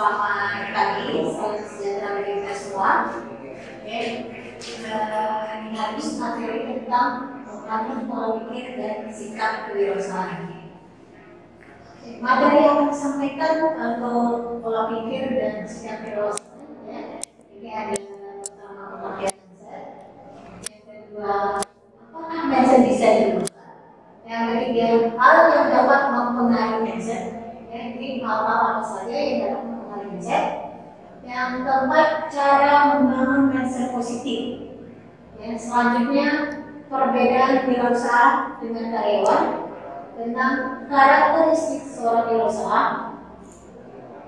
Selamat pagi, salam sejahtera bagi kita semua. Oke, ini habis materi tentang pola pikir dan sikap kewirausahaan. Materi yang akan disampaikan untuk pola pikir dan sikap kewirausahaan, ya. Ini ada pertama pengertian mindset, yang kedua apakah mindset bisa diubah, yang ketiga hal yang dapat mempengaruhi mindset. Ini hal-hal apa saja yang dapat mempengaruhi mindset. Yang keempat, cara membangun mindset positif. Yang selanjutnya, perbedaan wirausaha dengan karyawan, tentang karakteristik seorang wirausaha.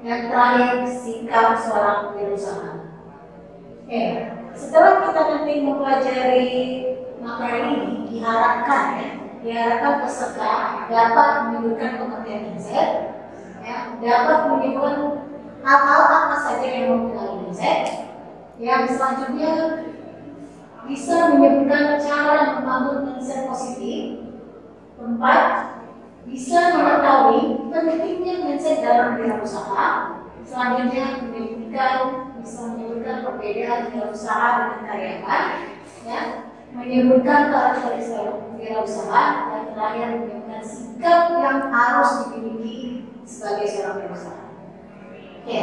Yang terakhir, sikap seorang wirausaha. Oke, setelah kita nanti mempelajari materi ini, diharapkan peserta dapat menyebutkan pengertian mindset, dapat menyebutkan hal-hal apa saja yang mempengaruhi mindset. Yang selanjutnya bisa menyebutkan cara membangun mindset positif. Keempat, bisa mengetahui pentingnya mindset dalam wirausaha. Selanjutnya bisa menyebutkan perbedaan wirausaha dengan karyawan, menyebutkan karakteristik wirausaha, dan terakhir menyebutkan sikap yang harus dimiliki sebagai seorang wirausaha. Oke,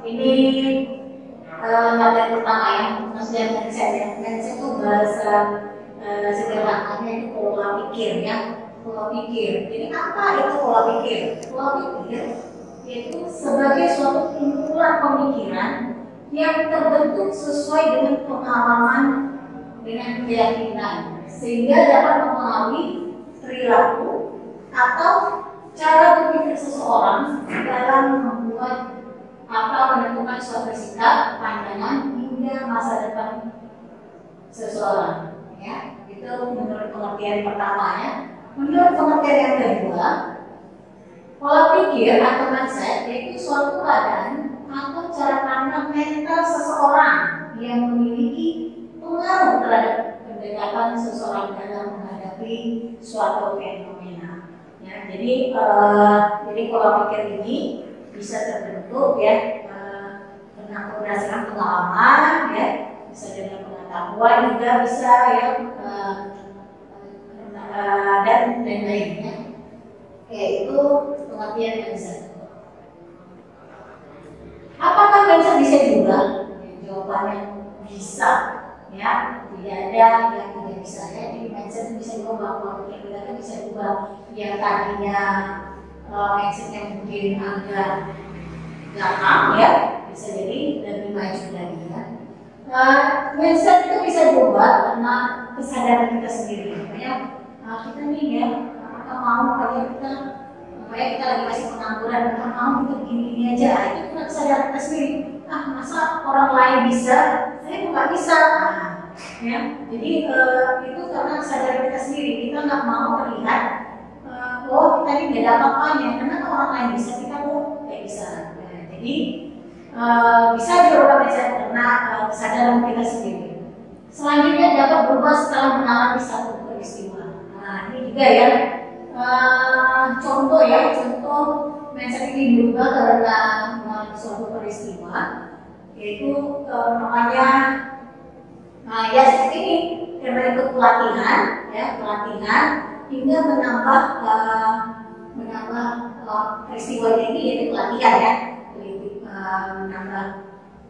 ini materi pertama ya, maksudnya mindset. Mindset itu bahasa sederhananya itu pola pikir ya, pola pikir. Jadi apa itu pola pikir? Pola pikir yaitu sebagai suatu kumpulan pemikiran yang terbentuk sesuai dengan pengalaman, dengan keyakinan, sehingga dapat mempengaruhi perilaku atau cara berpikir seseorang dalam membuat atau menentukan suatu sikap, pandangan hingga masa depan seseorang. Ya, itu menurut pengertian pertama ya. Menurut pengertian yang kedua, pola pikir atau mindset yaitu suatu keadaan atau cara pandang mental seseorang yang memiliki pengaruh terhadap pendekatan seseorang dalam menghadapi suatu fenomena. Ya, jadi pola pikir ini bisa terbentuk ya berdasarkan pengalaman ya, bisa dengan pengetahuan juga bisa ya, dan lain-lainnya. Oke, itu pengertian mindset. Apakah mindset bisa diubah? Jawabannya bisa ya, tidak ada yang tidak bisa ya. Jadi mindset bisa diubah, pola pikir kita kan bisa diubah. Yang tadinya mindsetnya mungkin agak gampang ya, bisa jadi lebih maju lagi ya. Mindset itu bisa diubah karena kesadaran kita sendiri. Makanya kita nih ya, apakah mau kita lagi masih pengangguran, apakah mau kita begini aja, itu karena kesadaran kita sendiri. Masa orang lain bisa, saya kok nggak bisa. Ya, jadi itu karena kesadaran kita sendiri. Kita nggak mau terlihat kita ini nggak ada apa-apanya, kenapa orang lain bisa, kita kok nggak bisa. Jadi bisa diubah mindset karena kesadaran kita sendiri. Selanjutnya dapat berubah setelah mengalami satu peristiwa. Ini juga ya contoh mindset ini berubah karena mengalami suatu peristiwa, yaitu namanya ya seperti ini, karena ikut pelatihan hingga menambah peristiwanya ini, yaitu pelatihan ya, menambah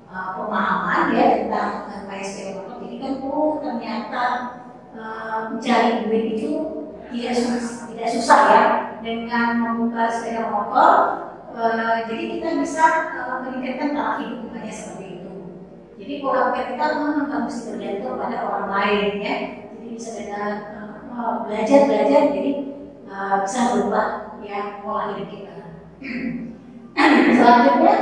pemahaman ya tentang PSBB. Jadi kan ternyata mencari duit itu tidak susah ya dengan membuka sepeda motor. Jadi kita bisa meningkatkan taraf hidup bukannya seperti itu. Jadi pola pikir kita memang harus bergantung pada orang lain ya. Jadi bisa dengan belajar jadi bisa berubah ya pola hidup kita. Selanjutnya,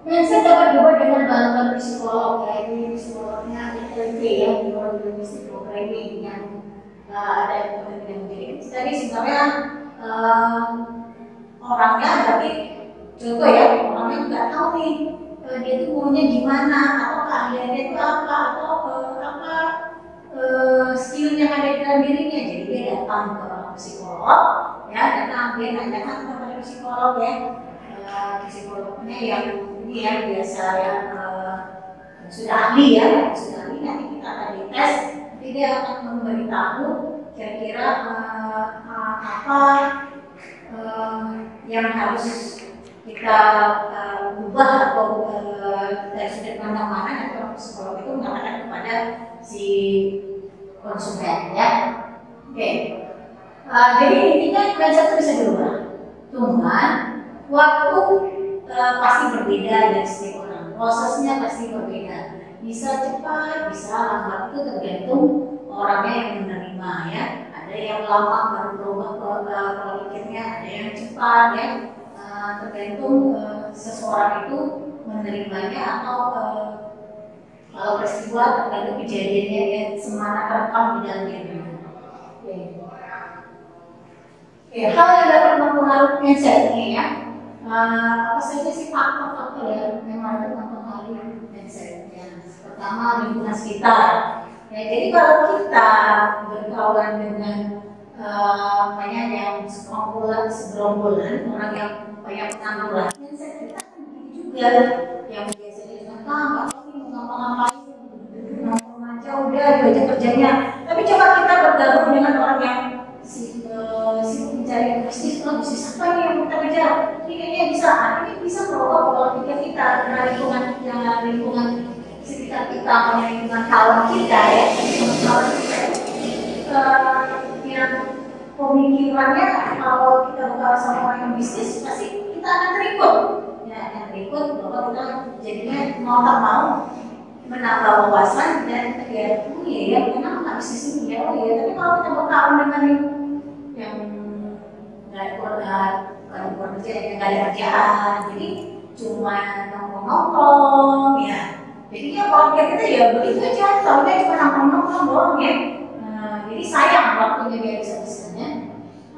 mindset dapat diubah dengan bantuan psikolog, yaitu psikolognya NLP ya, Neurolinguistic Programming yang ada yang menjadi. Tadi sebenarnya orangnya berarti contoh ya, orangnya nggak tahu nih dia tuh maunya gimana, atau keahliannya itu apa, atau skill yang ada di dalam dirinya. Jadi dia datang ke psikolog ya, dia nanyakan kepada psikolog ya, psikolognya yang ini ini yang biasa yang sudah ahli ya, sudah ahli nanti kita akan dites, nanti dia akan memberitahu kira-kira apa yang harus kita ubah atau dari sudut pandang mana atau psikolog itu mengatakan kepada si konsumen ya. Oke. Jadi intinya mindset itu bisa berubah. Cuman waktu pasti berbeda dari setiap orang. Prosesnya pasti berbeda. Bisa cepat, bisa lambat, itu tergantung orangnya yang menerima ya. Ada yang lama baru berubah pola pikirnya, ada yang cepat ya. Tergantung seseorang itu menerimanya atau kalau peristiwa tergantung kejadiannya ya semana terekam di dalam dirinya. Hal yang dapat mempengaruhi mindset ini ya. Apa saja sih faktor-faktor yang dapat mempengaruhi mindset ya. Pertama lingkungan sekitar. Ya, jadi kalau kita berkawan dengan yang segerombolan orang yang banyak pengangguran, mindset kita kan begitu juga. Yang biasanya cuma nggak tahu mau ngapa-ngapain, nongkrong aja udah itu aja kerjanya. Tapi coba kita bergabung dengan orang yang sibuk mencari bisnis apa nih yang kita kejar? Ini kayaknya bisa, ini bisa merubah pola pikir kita karena lingkungan sekitar kita, lingkungan kawan kita ya, kawan kita yang pemikirannya kalau kita berkawan sama orang yang bisnis pasti kita akan terikut ya, yang terikut bahwa kita jadinya mau tak mau menambah wawasan dan ya kenapa nggak bisnis ini ya, tapi kalau kita berkawan dengan yang nggak kerja, yang nggak ada kerjaan, jadi cuma nongkrong ya, jadi ya kalau kita ya begitu aja, tahunya cuma nongkrong doang ya. Jadi sayang waktunya dia bisa-bisanya.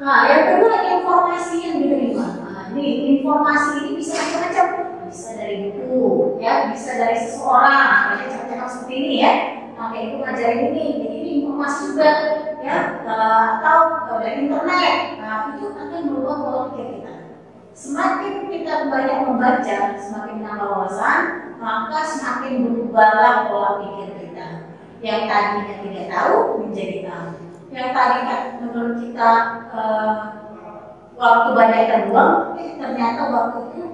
Nah, yang kedua informasi yang diterima. Nah, ini informasi ini bisa macam-macam, bisa dari buku, ya, bisa dari seseorang, ada contoh seperti ini ya. Nah, kayak itu ngajarin ini, jadi ini informasi juga, ya, atau dari internet. Nah, itu akan merubah pola pikir kita. Semakin kita banyak membaca, semakin menambah wawasan, maka semakin berubahlah pola pikir kita. Yang tadinya tidak tahu menjadi tahu. Yang tadinya menurut kita waktu banyak terbuang, ternyata waktu itu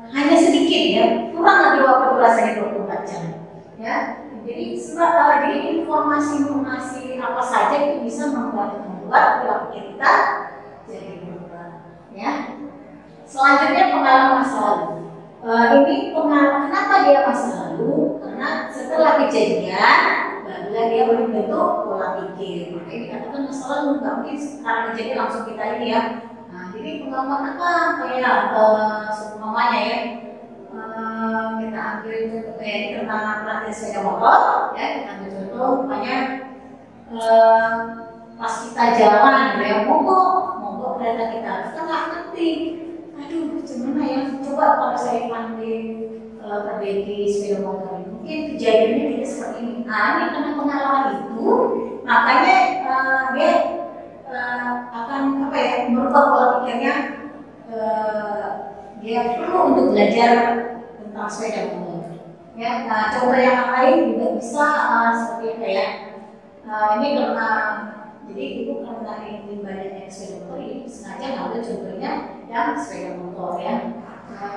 hanya sedikit ya, kurang lagi waktu rasanya 24 jam. Ya, jadi informasi apa saja itu bisa membuat pola pikir kita jadi berubah. Ya. Selanjutnya pengalaman masa lalu. Ini pengalaman kenapa dia masa lalu? Karena setelah kejadian barulah dia membentuk pola pikir. Maka ini dikatakan masa lalu, nggak mungkin sekarang kejadian langsung kita ini ya. Nah, jadi pengalaman apa? Kayak seumpamanya ya, kita ambil contoh tentang pelatihan sepeda motor, ya kita ambil contoh, makanya pas kita jalan, ya mogok kereta kita nggak ngerti. Aduh, gimana ya? Coba kalau saya panggil perbaiki sepeda motor ini, mungkin kejadiannya tidak seperti ini. Nah, ini karena pengalaman itu, makanya dia akan merubah pola pikirnya. Dia perlu untuk belajar tentang sepeda motor. Ya, nah contoh yang lain juga bisa seperti apa ya? Ini karena jadi ibu karena ingin badannya sepeda motor ini sengaja ngambil contohnya yang sepeda motor ya.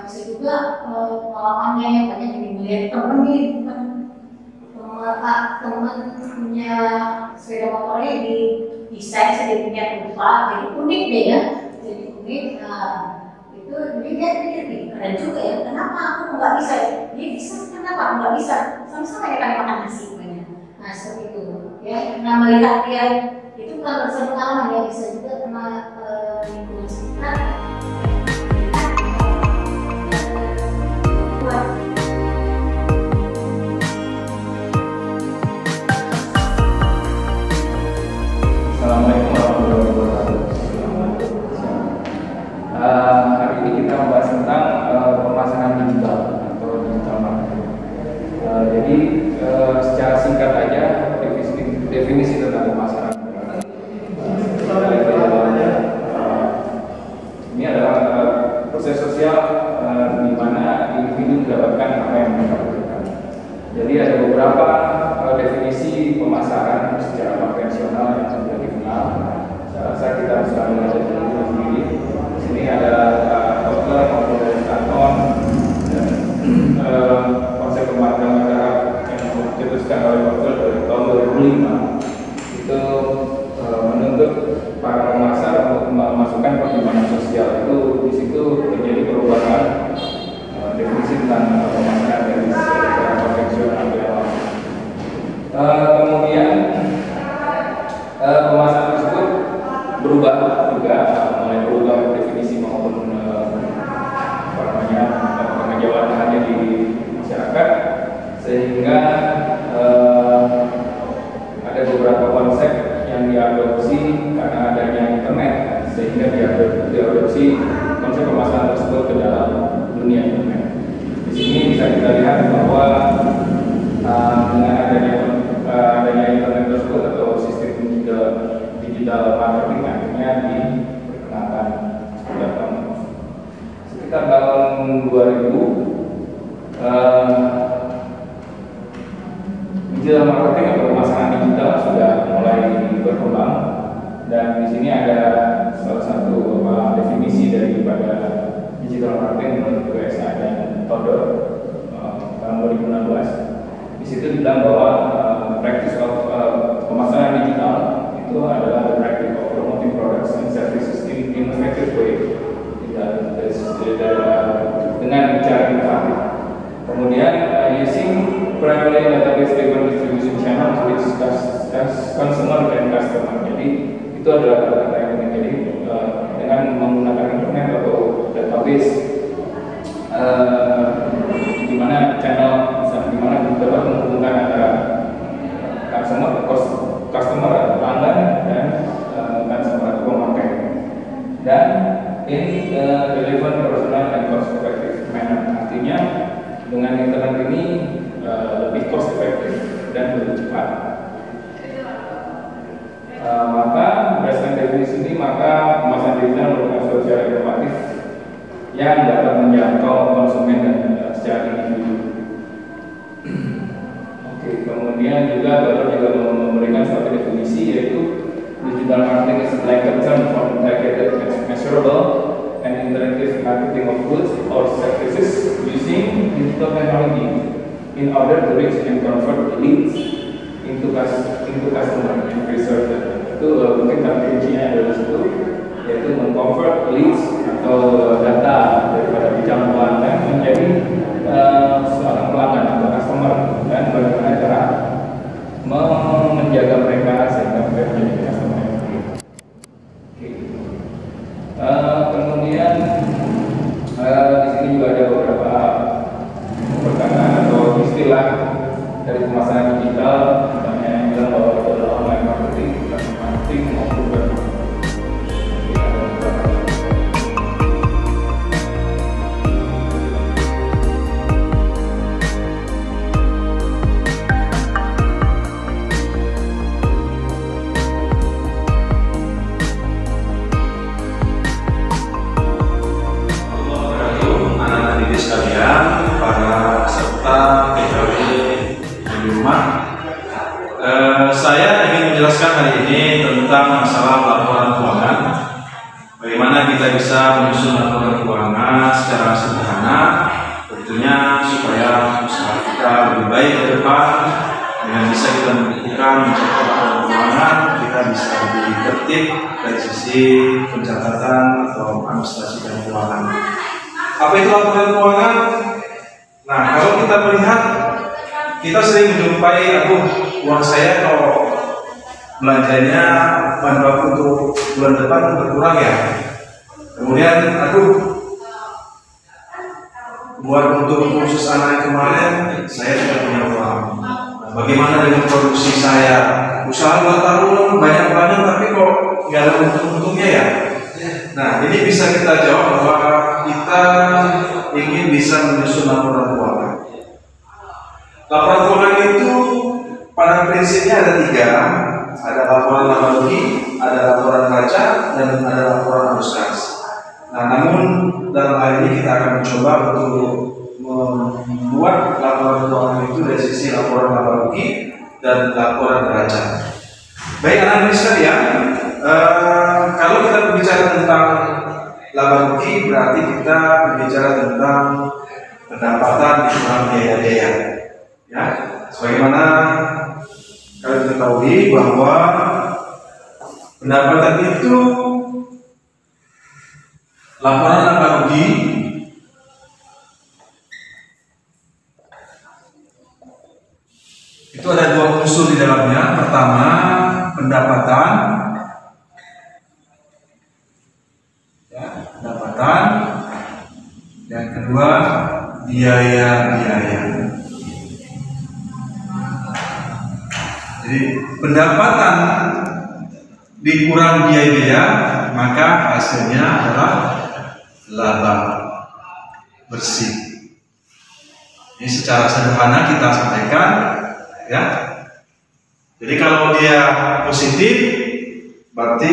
Bisa juga pengalamannya yang banyak yang melihat teman punya sepeda motornya di desain sedemikian rupa, jadi unik deh ya, jadi unik. Itu dia pikir keren juga ya. Kenapa aku nggak bisa? Dia bisa, kenapa aku nggak bisa? Sama-sama ya kan makan nasi banyak. Nah seperti itu ya. Karena melihat dia itu kalau pengalaman ya, bisa juga karena lingkungan sekitar. Assalamualaikum warahmatullahi wabarakatuh. Hari ini kita membahas tentang pemasaran digital atau digital marketing. Jadi secara singkat aja definisi tentang pemasaran. mendapatkan apa yang mereka butuhkan. Jadi ada beberapa definisi pemasaran secara konvensional yang sudah dikenal. Saya rasa kita bisa melihat dulu sendiri. Di sini ada Kotler maupun dari Stanton dan konsep pemasaran yang dicetuskan oleh Kotler dari tahun 2005 itu menuntut para pemasar untuk memasukkan pertimbangan sosial. Itu di situ terjadi perubahan definisi tentang pemasaran dari secara konvensional. Kemudian pemasaran tersebut berubah juga, mulai berubah definisi maupun pengejawatannya di masyarakat, sehingga ada beberapa konsep yang diadopsi karena adanya internet, sehingga diadopsi konsep pemasaran tersebut ke dalam dunia internet. Di sini bisa kita lihat bahwa dengan adanya internet tersebut atau sistem digital marketing akhirnya diperkenalkan sekitar tahun 2000. Digital marketing atau pemasaran digital sudah mulai berkembang, dan di sini ada salah satu definisi daripada digital marketing menurut USA dan Todor tahun 2016. Di situ dibilang bahwa practice of pemasaran digital itu adalah the practice of promoting products and services in innovative way, dengan cara inovatif. Kemudian using primarily database driven distribution channels which consumer dan customer. Jadi itu adalah kata-kata yang penting. Jadi dengan menggunakan internet atau database di mana channel di mana kita dapat menghubungkan antara customer pelanggan dan customer atau pemakai, dan in relevant, personal, and cost effective manner. Artinya dengan internet ini lebih cost effective dan lebih cepat. Maka berdasarkan definisi ini, maka pemasaran digital merupakan suatu cara inovatif yang dapat menjangkau konsumen dan secara individu. Oke, kemudian juga Bapak juga memberikan suatu definisi, yaitu digital marketing is like a term for targeted, measurable, and interactive marketing of goods or services using digital technology in order to reach and convert leads into customer and preserve them. Itu mungkin kata kuncinya adalah situ, yaitu mengconvert leads atau data daripada bidang pelanggan menjadi seorang pelanggan atau customer, dan bagaimana cara menjaga mereka sehingga mereka menjadi customer. Kemudian di sini juga ada beberapa perkataan atau istilah dari pemasaran digital, misalnya yang bilang bahwa itu adalah online marketing, bukan marketing maupun web marketing. Saya ingin menjelaskan hari ini tentang masalah laporan keuangan. Bagaimana kita bisa menyusun laporan keuangan secara sederhana, tentunya supaya usaha kita lebih baik ke depan. Dengan bisa kita membuktikan mencapai laporan keuangan, kita bisa lebih tertib dari sisi pencatatan atau administrasi dan keuangan. Apa itu laporan keuangan? Nah, kalau kita melihat, kita sering menjumpai, uang saya kalau belanjanya bahan baku untuk bulan depan berkurang ya. Kemudian, buat untuk kursus anak kemarin saya tidak punya uang. Bagaimana dengan produksi saya? Usaha 2 tahun banyak banyak tapi kok nggak ada untung-untungnya ya. Nah, ini bisa kita jawab bahwa kita ingin bisa menyusun laporan keuangan. Laporan keuangan itu pada prinsipnya ada 3, ada laporan laba rugi, ada laporan neraca, dan ada laporan arus kas. Nah, namun dalam hal ini kita akan mencoba untuk membuat laporan keuangan itu dari sisi laporan laba rugi dan laporan neraca. Baik anak-anak sekalian, kalau kita berbicara tentang laba rugi berarti kita berbicara tentang pendapatan dikurang biaya-biaya. Ya, sebagaimana kalian ketahui bahwa pendapatan itu laporan laba rugi itu ada dua unsur di dalamnya. Pertama, pendapatan, ya, pendapatan. Yang kedua, biaya-biaya. Jadi pendapatan dikurang biaya-biaya, maka hasilnya adalah laba bersih. Ini secara sederhana kita sampaikan, ya. Jadi kalau dia positif, berarti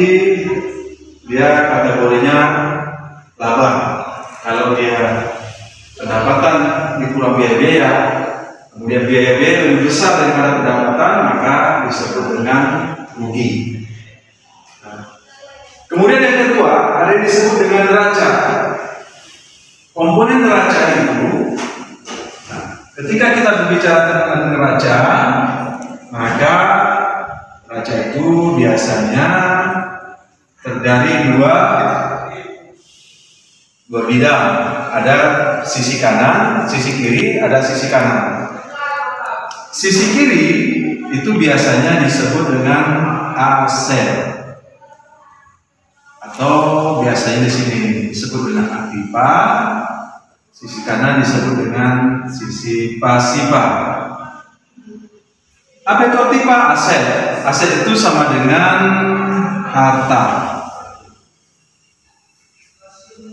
dia kategorinya laba. Kalau dia pendapatan dikurang biaya-biaya, kemudian biaya-biaya lebih besar daripada pendapatan, maka disebut dengan rugi. Kemudian yang kedua, ada yang disebut dengan neraca. Komponen neraca itu, ketika kita berbicara tentang neraca, maka neraca itu biasanya terdiri dua bidang. Ada sisi kanan, sisi kiri, ada sisi kanan. Sisi kiri itu biasanya disebut dengan aset, atau biasanya di sini disebut dengan aktiva. Sisi kanan disebut dengan sisi pasiva. Apa itu aktiva? Aset. Aset itu sama dengan harta.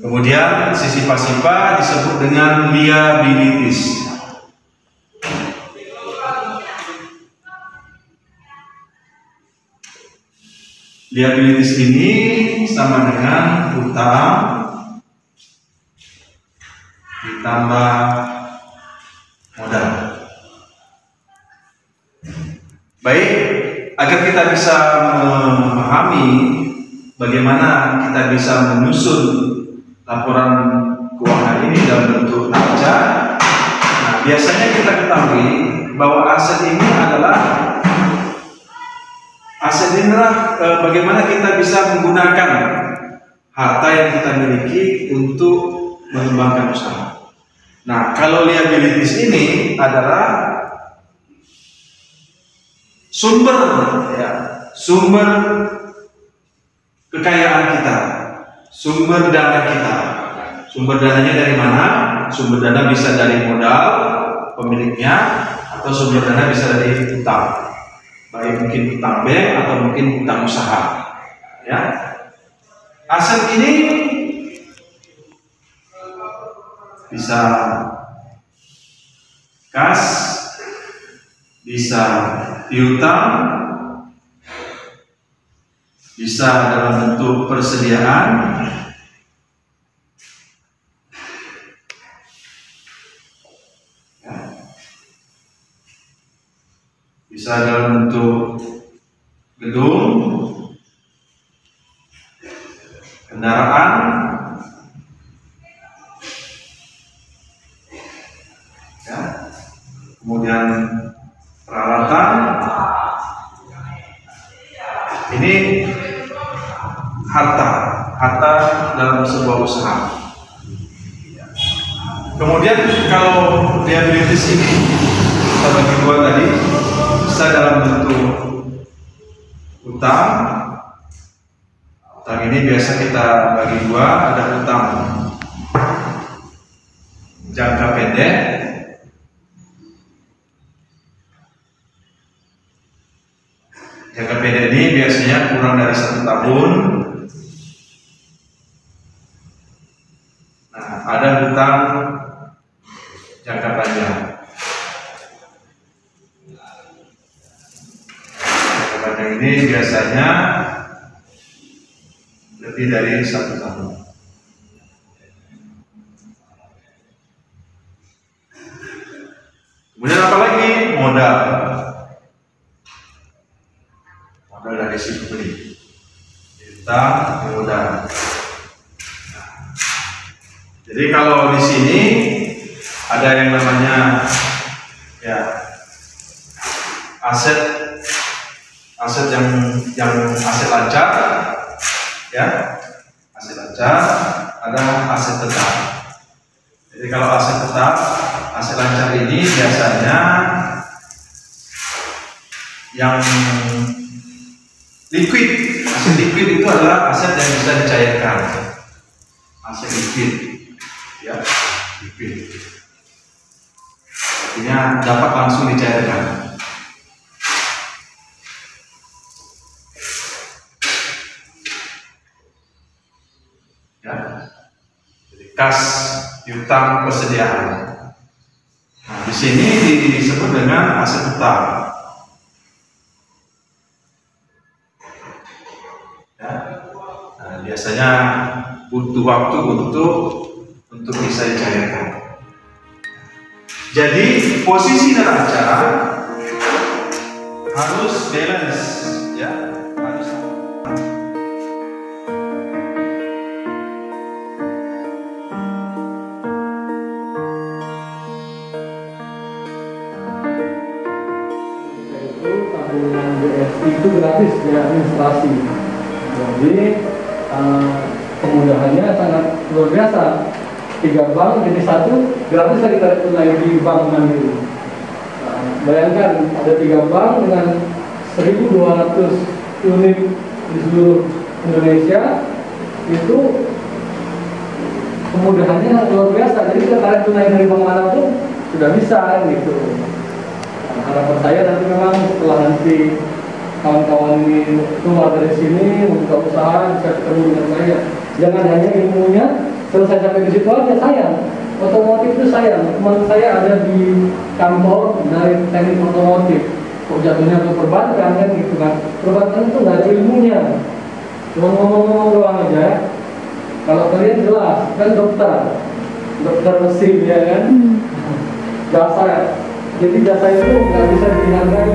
Kemudian sisi pasiva disebut dengan liabilities. Liabilities ini sama dengan utang ditambah modal. Baik, agar kita bisa memahami bagaimana kita bisa menyusun laporan keuangan ini dalam bentuk neraca. Nah, biasanya kita ketahui bahwa aset ini adalah aset ini adalah bagaimana kita bisa menggunakan harta yang kita miliki untuk mengembangkan usaha. Nah, kalau liabilities ini adalah sumber kekayaan kita, sumber dana kita. Sumber dananya dari mana? Sumber dana bisa dari modal pemiliknya, atau sumber dana bisa dari utang. Baik mungkin utang bank atau mungkin utang usaha. Ya. Aset ini bisa kas, bisa piutang, bisa dalam bentuk persediaan, bisa dalam bentuk gedung, kendaraan, ya, kemudian peralatan. Ini harta dalam sebuah usaha. Kemudian kalau liabilities ini kita bagi dua tadi, bisa dalam bentuk utang. Utang ini biasa kita bagi dua, ada utang jangka pendek, jangka pendek ini biasanya kurang dari 1 tahun. Nah, ada hutang jangka panjang. Jangka panjang ini biasanya lebih dari 1 tahun. Kemudian apa lagi? Modal. Modal dari si pembeli. Utang, modal. Nah, jadi kalau di sini ada yang namanya ya aset yang aset lancar, ya aset lancar, ada aset tetap. Jadi kalau aset tetap, aset lancar ini biasanya yang liquid. Aset liquid itu adalah aset yang bisa dicairkan. Aset liquid, ya liquid. Artinya dapat langsung dicairkan. Ya, jadi kas piutang persediaan. Nah, di sini disebut dengan aset tetap. Ya, nah, biasanya butuh waktu untuk bisa dicairkan. Jadi posisi neraca harus balance, ya harus. Tabungan BSI itu gratis biaya administrasi. Jadi kemudahannya sangat luar biasa. 3 bank jadi satu, gratis lagi tarik tunai di Bank Mandiri. Bayangkan ada 3 bank dengan 1.200 unit di seluruh Indonesia, itu kemudahannya luar biasa. Jadi kita tarik tunai dari bank mana pun sudah bisa kan gitu. Harapan saya nanti memang setelah nanti kawan-kawan ini keluar dari sini membuka usaha bisa ketemu dengan saya. Jangan hanya ilmunya selesai sampai di situ aja, sayang. Otomotif itu sayang. Teman saya ada di kantor dari teknik otomotif. Kok jatuhnya ke perbankan kan gitu kan. Perbankan itu nggak ada ilmunya. Cuma ngomong-ngomong doang aja. Kalau kalian jelas kan dokter mesin ya kan. Jasa. Jadi jasa itu nggak bisa dihargai.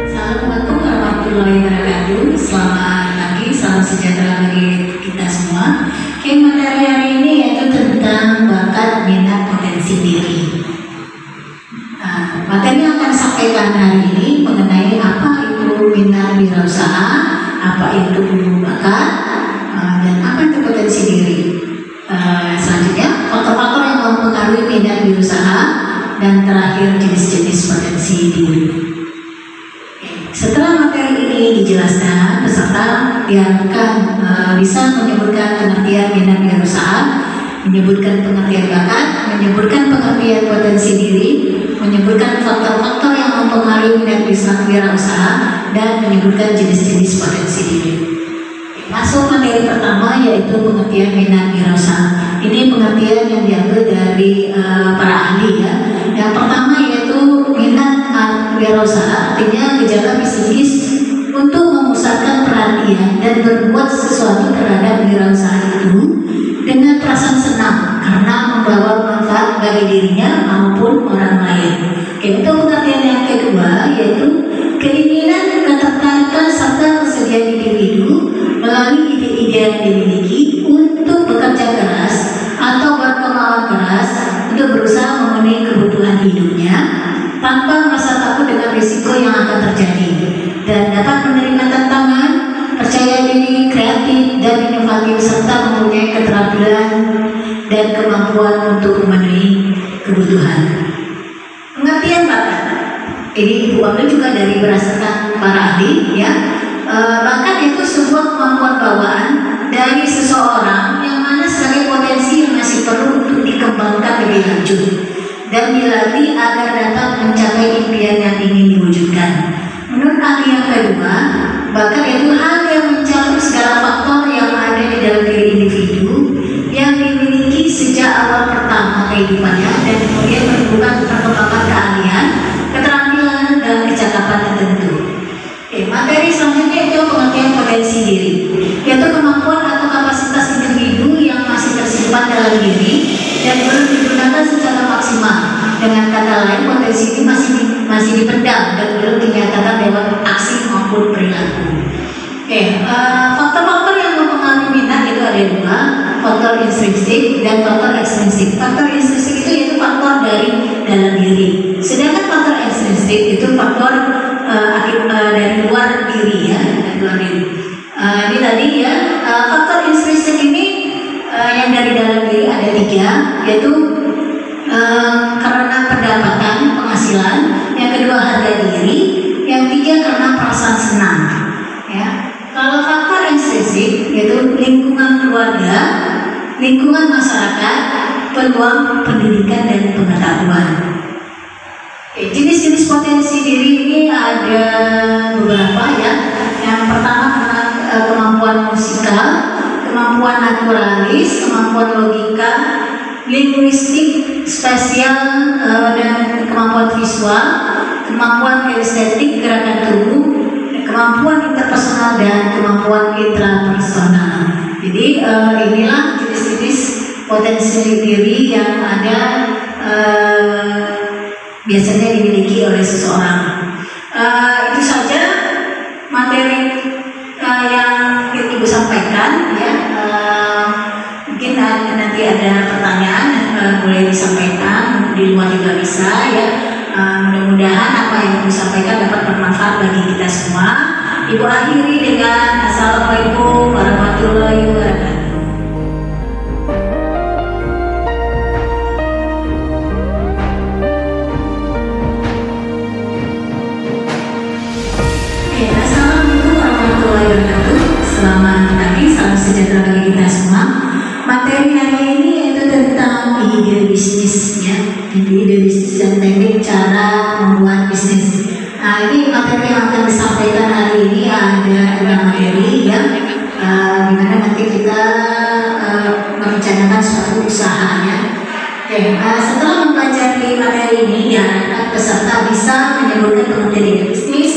Assalamualaikum warahmatullahi wabarakatuh. Selamat pagi, salam sejahtera bagi kita semua. Materi hari ini yaitu tentang bakat, minat, potensi diri. Materi yang akan sampaikan hari ini mengenai apa itu minat wirausaha, apa itu bakat, dan apa itu potensi diri. Selanjutnya, faktor-faktor yang mempengaruhi minat wirausaha, dan terakhir jenis-jenis potensi diri. Setelah materi ini dijelaskan, peserta diharapkan bisa menyebutkan pengertian minat wirausaha, menyebutkan pengertian bakat, menyebutkan pengertian potensi diri, menyebutkan faktor-faktor yang mempengaruhi minat wirausaha, dan menyebutkan jenis-jenis potensi diri. Masuk materi pertama yaitu pengertian minat wirausaha. Ini pengertian yang diambil dari para ahli ya. Yang pertama yaitu minat wirausaha, artinya gejala psikis untuk memusatkan perhatian dan berbuat sesuatu terhadap wirausaha itu dengan perasaan senang karena membawa manfaat bagi dirinya maupun orang lain. Untuk pengertian yang kedua yaitu keinginan, ketertarikan serta kesediaan individu melalui ide-ide yang dimiliki untuk bekerja keras atau berkemauan keras untuk berusaha memenuhi kebutuhan hidupnya tanpa merasa takut dengan risiko yang akan terjadi dan dapat menerima tantangan, percaya diri, kreatif, dan inovatif serta mempunyai keterampilan dan kemampuan untuk memenuhi kebutuhan. Pengertian bakat ini diambil juga dari berdasarkan para ahli ya. Bakat itu sebuah kemampuan bawaan dari seseorang yang mana sebagai potensi yang masih perlu untuk dikembangkan lebih lanjut dan dilatih agar dapat mencapai impian yang ingin diwujudkan. Menurut ahli yang kedua, bakat itu hal yang mencakup segala faktor yang ada di dalam diri individu yang dimiliki sejak awal pertama kehidupannya dan kemudian menimbulkan perkembangan keahlian, keterampilan, dan kecakapan yang potensi ini masih dipendam dan belum dinyatakan lewat aksi maupun perilaku. Faktor-faktor yang mempengaruhi minat itu ada dua, faktor intrinsik dan faktor ekstrinsik. Faktor intrinsik itu yaitu faktor dari dalam diri, sedangkan faktor ekstrinsik itu faktor dari luar diri ya, dari luar diri. Ini tadi ya, faktor intrinsik ini yang dari dalam diri ada tiga, yaitu karena pendapatan, penghasilan, yang kedua harga diri, yang tiga karena perasaan senang. Ya. Kalau faktor ekstrinsik yaitu lingkungan keluarga, lingkungan masyarakat, peluang pendidikan dan pengetahuan. Jenis-jenis potensi diri ini ada beberapa ya. Yang pertama karena kemampuan musikal, kemampuan naturalis, kemampuan logika, linguistik, spasial, dan kemampuan visual, kemampuan estetik, gerakan tubuh, kemampuan interpersonal dan kemampuan intrapersonal. Jadi inilah jenis-jenis potensi diri yang ada biasanya dimiliki oleh seseorang. Itu saja materi yang Ibu sampaikan ya. Mungkin nanti ada pertanyaan boleh disampaikan, di luar juga bisa ya. Mudah-mudahan apa yang Ibu sampaikan dapat bermanfaat bagi kita semua. Ibu akhiri dengan Assalamualaikum warahmatullahi wabarakatuh. Assalamualaikum warahmatullahi wabarakatuh. Selamat pagi, salam sejahtera bagi kita semua. Materi hari ini yaitu tentang ide bisnisnya. Jadi ide bisnis dan teknik cara membuat bisnis. Ini materi yang akan disampaikan hari ini ada materi ya, dimana nanti kita merencanakan suatu usahanya. Setelah mempelajari materi ini, diharapkan peserta bisa menyebutkan pengertian ide bisnis,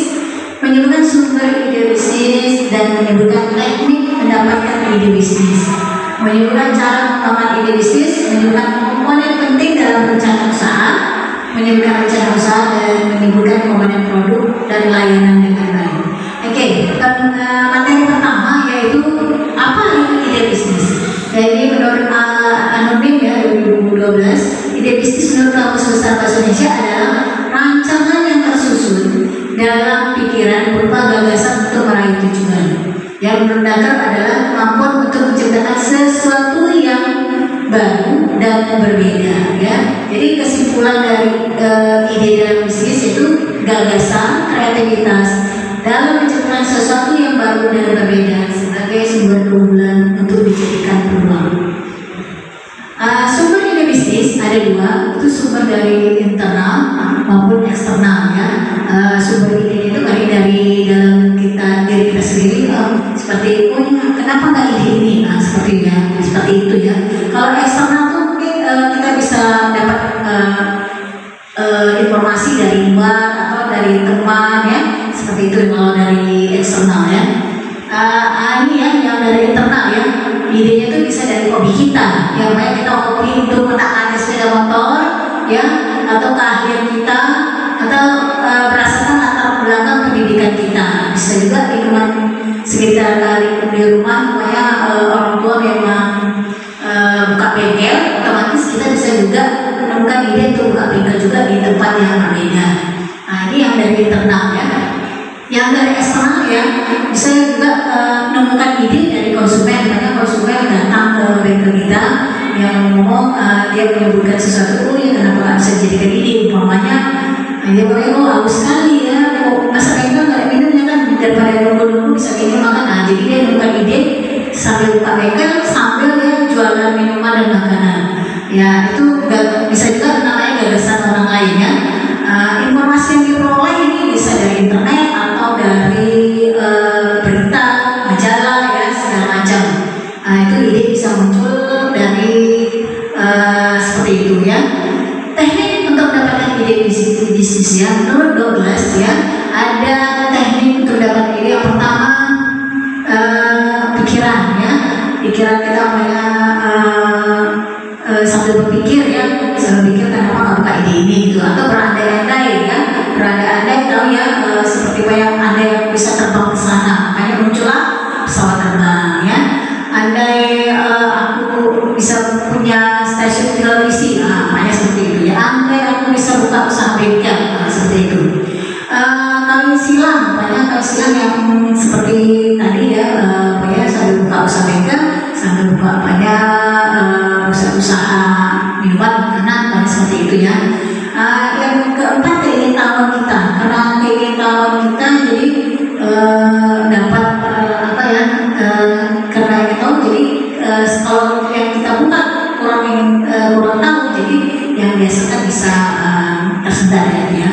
menyebutkan sumber ide bisnis, dan menyebutkan teknik mendapatkan ide bisnis, menyebutkan cara mengembangkan ide bisnis, menyebutkan komponen penting dalam rencana usaha, menyebutkan rencana usaha, dan menyebutkan komponen produk dan layanan dengan baik. Materi pertama yaitu apa itu ide bisnis. Jadi menurut Anonim ya 2012, ide bisnis menurut Kamus Besar Bahasa Indonesia adalah rancangan yang tersusun dalam pikiran berupa gagasan untuk meraih tujuan. Yang menurut Dakar adalah kemampuan untuk menciptakan sesuatu yang baru dan berbeda ya. Jadi kesimpulan dari ide dalam bisnis itu gagasan, kreativitas dalam menciptakan sesuatu yang baru dan berbeda sebagai sumber keunggulan untuk dijadikan peluang. Sumber ide bisnis ada dua, itu sumber dari internal maupun eksternal ya. Sumber ide itu dari dalam diri kita sendiri, seperti kenapa nggak ide ini, seperti itu ya. Kalau eksternal tuh mungkin kita bisa dapat informasi dari luar atau dari teman ya, seperti itu kalau dari eksternal ya. Ini ya yang dari internal ya, idenya itu bisa dari hobi kita, yang banyak kita hobi untuk menangani sepeda motor ya, atau keahlian kita, atau berdasarkan latar belakang pendidikan kita. Bisa juga lingkungan sekitar di rumah, pokoknya orang tua memang buka bengkel, otomatis kita bisa juga menemukan ide untuk buka bengkel juga di tempat yang berbeda. Ini yang dari internal ya. Yang dari eksternal ya, bisa juga menemukan ide dari konsumen. Banyak konsumen datang ke bengkel kita yang ngomong, dia menyebutkan sesuatu, ya kenapa nggak bisa dijadikan ide, umpamanya dia bilang, haus sekali ya, masa bengkel nggak ada minumnya kan, daripada nunggu-nunggu bisa minum makan. Jadi dia menemukan ide sambil buka bengkel, sambil dia jualan minuman dan makanan. Ya itu bisa juga namanya gagasan orang lainnya. Informasi yang diperoleh ini bisa dari internet atau dari berita, majalah ya, segala macam. Itu ide bisa muncul dari seperti itu ya. Teknik untuk mendapatkan ide bisnis ya, menurut Douglas ya, ada teknik untuk dapat ide. Yang pertama pikiran ya, pikiran kita sambil berpikir ya, sambil berpikir kenapa nggak buka ide ini gitu, atau berandai-andai supaya Anda bisa terbang ke sana. Makanya muncullah pesawat terbang ya. Andai aku bisa punya stasiun televisi, makanya seperti itu ya. Andai aku bisa buka usaha bengkel, seperti itu. Kawin silang, banyak kawin silang yang seperti tadi ya, sambil buka usaha bengkel, sambil buka usaha minuman, makanan, dan seperti itu ya. Yang keempat, keinginan kita, karena keinginan kita jadi dapat karena itu jadi kalau yang kita buka kurang tahu, jadi yang biasa kan bisa tersedar ya.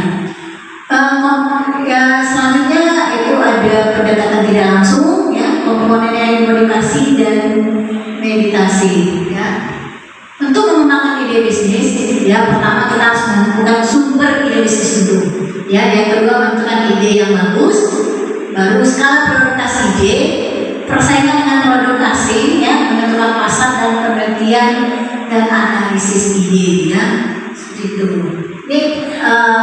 Selanjutnya itu ada pendekatan tidak langsung ya, komponennya edukasi dan meditasi ya. Untuk mengembangkan ide bisnis ya, pertama kita harus menentukan sumber ide bisnis dulu ya. Yang kedua, menentukan ide yang bagus, baru skala prioritas ide, persaingan dengan produk asing ya, menentukan pasar dan penelitian dan analisis ide ya, seperti itu. Ini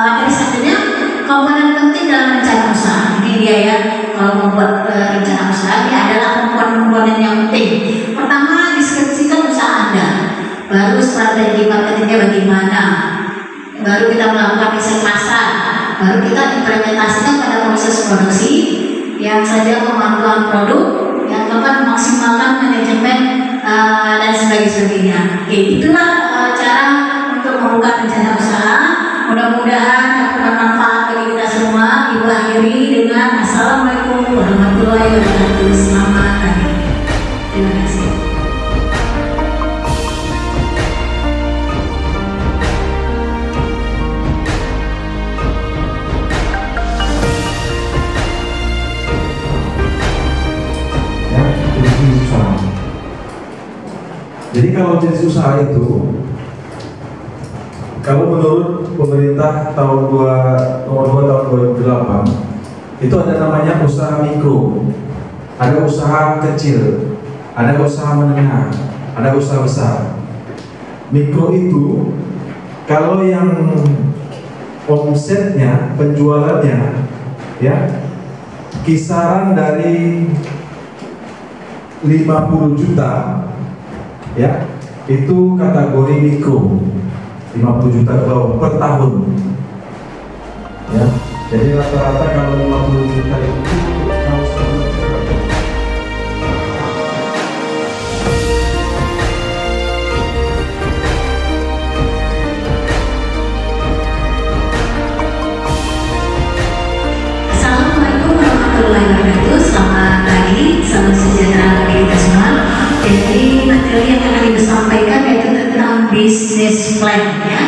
materi selanjutnya, komponen penting dalam rencana usaha. Ini dia ya, kalau membuat rencana usaha ini adalah komponen yang penting. Pertama, deskripsikan usaha Anda, baru strategi marketingnya bagaimana, baru kita melakukan riset pasar, baru kita implementasikan pada proses produksi, yang saja pemantuan produk, yang keempat memaksimalkan manajemen dan sebagainya. Oke, itulah cara untuk membuka rencana usaha. Mudah-mudahan dapat bermanfaat bagi kita semua. Ibu akhiri dengan Assalamualaikum warahmatullahi wabarakatuh. Selamat hari. Terima kasih. Jadi kalau jenis usaha itu, kalau menurut pemerintah nomor 2 tahun 2008 itu ada namanya usaha mikro, ada usaha kecil, ada usaha menengah, ada usaha besar. Mikro itu kalau yang omsetnya, penjualannya ya kisaran dari 50 juta ya, itu kategori mikro. 50 juta ke bawah per tahun ya. Jadi rata-rata kalau 50 juta itu Assalamualaikum warahmatullahi wabarakatuh. Selamat pagi, salam sejahtera bagi kita semua. Jadi materi yang akan disampaikan yaitu tentang business plan ya.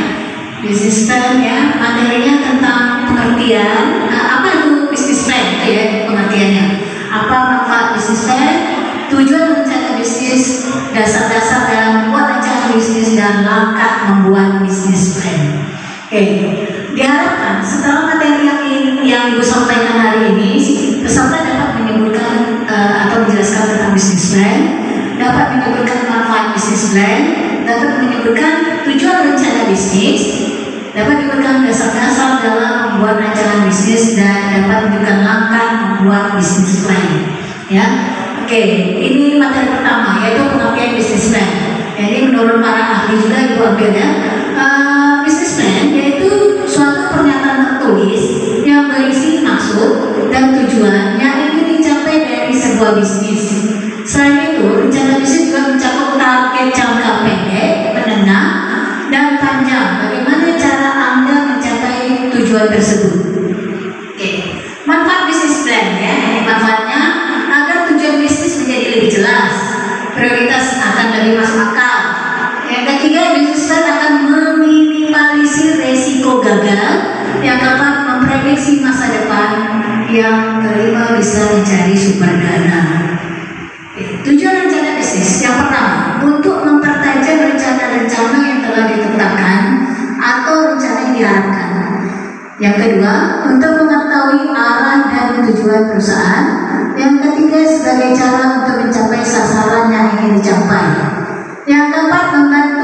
Business plan ya, materinya tentang pengertian apa itu business plan itu ya, pengertiannya. Apa manfaat business plan, tujuan rencana bisnis, dasar-dasar dalam membuat rencana bisnis, dan langkah membuat business plan. Oke, diharapkan setelah materi yang Ibu sampaikan hari ini, peserta dapat menyebutkan atau menjelaskan tentang business plan, dapat menyebutkan manfaat business plan, dapat menyebutkan tujuan rencana bisnis, dapat menyebutkan dasar-dasar dalam membuat rencana bisnis, dan dapat menyebutkan langkah membuat business plan. Ya, oke, ini materi pertama yaitu pengertian business plan. Jadi menurut para ahli juga Ibu ambil ya, business plan yaitu suatu pernyataan tertulis yang berisi maksud dan tujuan yang ingin dicapai dari sebuah bisnis. Selain itu, rencana bisnis juga mencakup target jangka pendek, menengah, dan panjang. Bagaimana cara Anda mencapai tujuan tersebut? Oke, manfaat bisnis plan ya. Ini manfaatnya agar tujuan bisnis menjadi lebih jelas, prioritas akan lebih masuk akal. Yang ketiga, bisnis plan akan meminimalisir resiko gagal. Yang keempat, memprediksi masa depan. Yang kelima, bisa mencari sumber dana. Tujuan rencana bisnis yang pertama, untuk mempertajam rencana-rencana yang telah ditetapkan atau rencana yang diharapkan. Yang kedua, untuk mengetahui arah dan tujuan perusahaan. Yang ketiga, sebagai cara untuk mencapai sasaran yang ingin dicapai. Yang keempat, membantu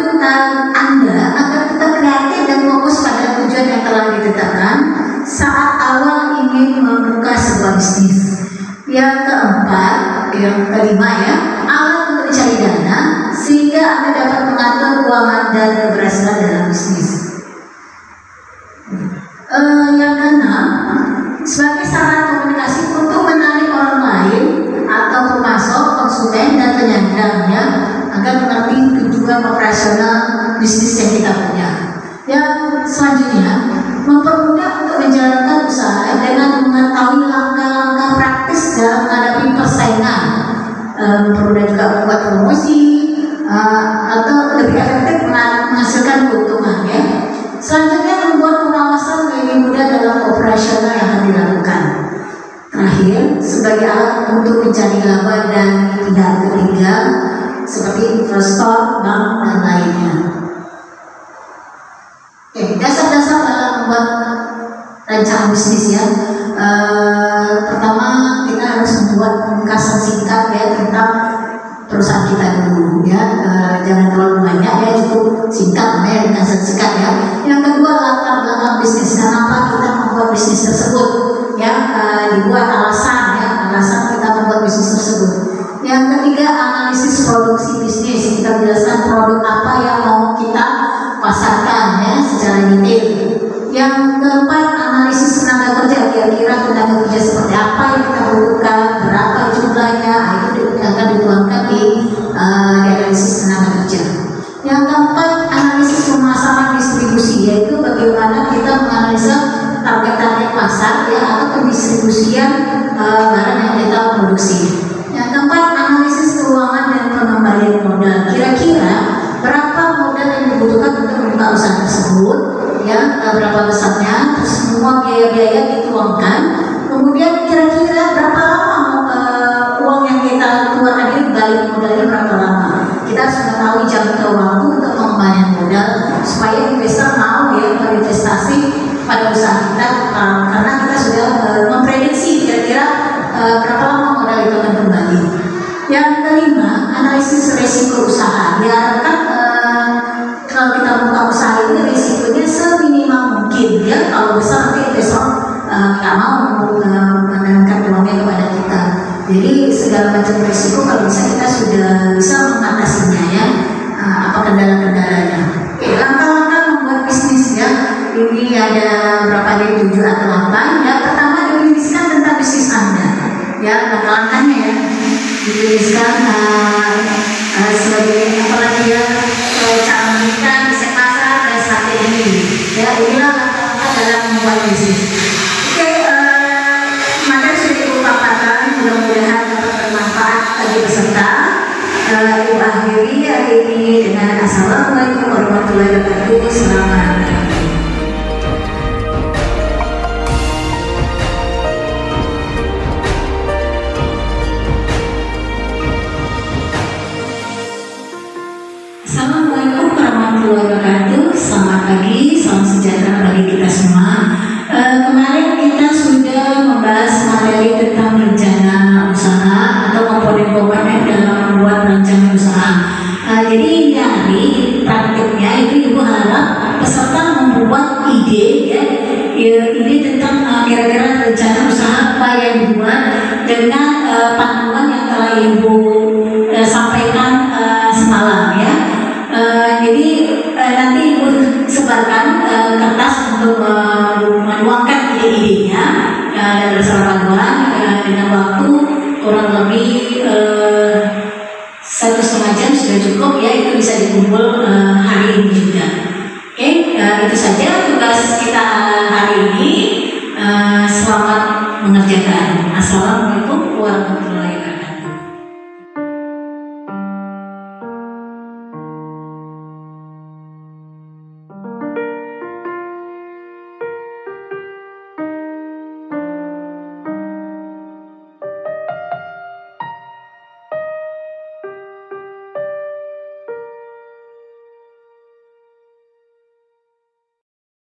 Anda agar tetap kreatif dan fokus pada tujuan yang telah ditetapkan saat awal ingin ingin membuka sebuah bisnis. Yang keempat, yang kelima ya, alat untuk mencari dana sehingga Anda dapat mengatur keuangan dan keberhasilan dalam bisnis. Yang keenam, sebagai sarana komunikasi untuk menarik orang lain atau pemasok, konsumen dan penyandangnya agar mengerti tujuan operasional bisnis yang kita punya. Yang selanjutnya, mempermudah untuk menjalankan usaha dengan mengetahui langkah-langkah praktis dalam menghadapi persaingan, mempermudah juga membuat promosi atau lebih efektif menghasilkan keuntungan ya. Selanjutnya, membuat pengawasan lebih mudah dalam operasional yang akan dilakukan. Terakhir, sebagai alat untuk mencari laba dan pihak ketiga seperti investor, bank dan lainnya. Dasar-dasar dalam membuat rancangan bisnis ya. Pertama, kita harus membuat ringkasan singkat ya tentang perusahaan kita dulu ya. Jangan terlalu banyak ya, cukup singkat ya, ringkasan singkat ya. Yang kedua, latar belakang bisnis, kenapa kita membuat bisnis tersebut ya. Dibuat alasan ya, alasan kita membuat bisnis tersebut. Yang ketiga, analisis produksi bisnis, kita jelaskan produk apa yang mau kita pasarkan ya secara detail. Yang keempat, analisis tenaga kerja, kira-kira tenaga kerja seperti apa yang kita butuhkan, berapa jumlahnya, itu akan dituangkan di analisis tenaga kerja. Yang keempat, analisis pemasaran distribusi, yaitu bagaimana kita menganalisa target pasar ya atau pendistribusian barang yang kita produksi. Yang keempat, analisis keuangan dan pengembalian modal, kira-kira berapa modal yang dibutuhkan untuk membuka usaha tersebut ya, berapa besarnya, terus semua biaya-biaya dituangkan. Kemudian kira-kira berapa lama uang yang kita keluarkan ini balik modalnya berapa lama. Kita harus mengetahui jangka waktu untuk pengembalian modal supaya investor mau ya berinvestasi pada usaha kita, karena kita sudah memprediksi kira-kira berapa lama modal itu akan kembali. Yang kelima, analisis risiko usaha. Diharapkan kalau kita buka usaha ini risikonya seminimal mungkin ya. Kalau besar nanti investor nggak mau menanamkan uangnya kepada kita. Jadi segala macam risiko kalau bisa kita sudah bisa mengatasinya ya. Apa kendala-kendalanya? Langkah-langkah membuat bisnis ya. Ini ada berapa dari 7 atau 8. Yang pertama, definisikan tentang bisnis Anda. Ya, langkah-langkahnya ya. Definisikan sebagai apa lagi ya, cara memberikan riset pasar dan strategi. Ya, inilah langkah-langkah dalam membuat bisnis. Oke, materi sudah Ibu paparkan, mudah-mudahan dapat bermanfaat bagi peserta. Ibu akhiri hari ini dengan assalamualaikum warahmatullahi wabarakatuh. Selamat. Assalamualaikum warahmatullahi wabarakatuh. Selamat pagi, salam sejahtera bagi kita semua. Kemarin kita sudah membahas materi tentang rencana usaha atau komponen-komponen dalam membuat rencana usaha. Jadi dari praktiknya itu Ibu harap peserta membuat ide ya, ide tentang kira-kira rencana usaha apa yang dibuat dengan panduan yang telah Ibu sampaikan semalam ya. Jadi nanti Ibu sebarkan kertas untuk menuangkan ide-idenya dan bersama panduan dengan waktu kurang lebih 1,5 jam sudah cukup ya, itu bisa dikumpul hari ini juga. Oke, itu saja tugas kita hari ini. Selamat mengerjakan. Assalamualaikum warahmatullahi wabarakatuh.